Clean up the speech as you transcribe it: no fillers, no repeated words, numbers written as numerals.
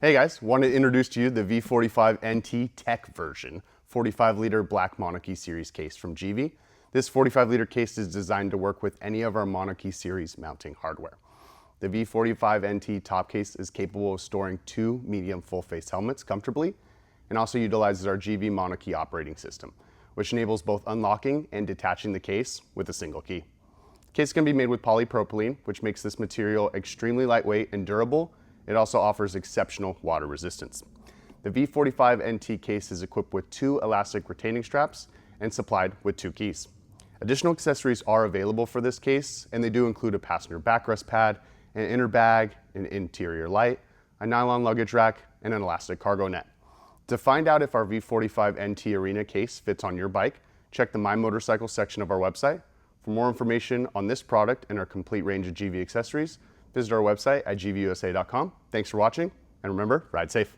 Hey guys, want to introduce to you the V45NT Tech version, 45-liter black MONOKEY series case from GIVI. This 45-liter case is designed to work with any of our MONOKEY series mounting hardware. The V45NT top case is capable of storing 2 medium full-face helmets comfortably and also utilizes our GIVI MONOKEY operating system, which enables both unlocking and detaching the case with a single key. The case can be made with polypropylene, which makes this material extremely lightweight and durable. It also offers exceptional water resistance. The V45NT case is equipped with 2 elastic retaining straps and supplied with 2 keys. Additional accessories are available for this case, and they do include a passenger backrest pad, an inner bag, an interior light, a nylon luggage rack, and an elastic cargo net. To find out if our V45NT Arena case fits on your bike, check the My Motorcycle section of our website. For more information on this product and our complete range of GIVI accessories, visit our website at giviusa.com. Thanks for watching, and remember, ride safe.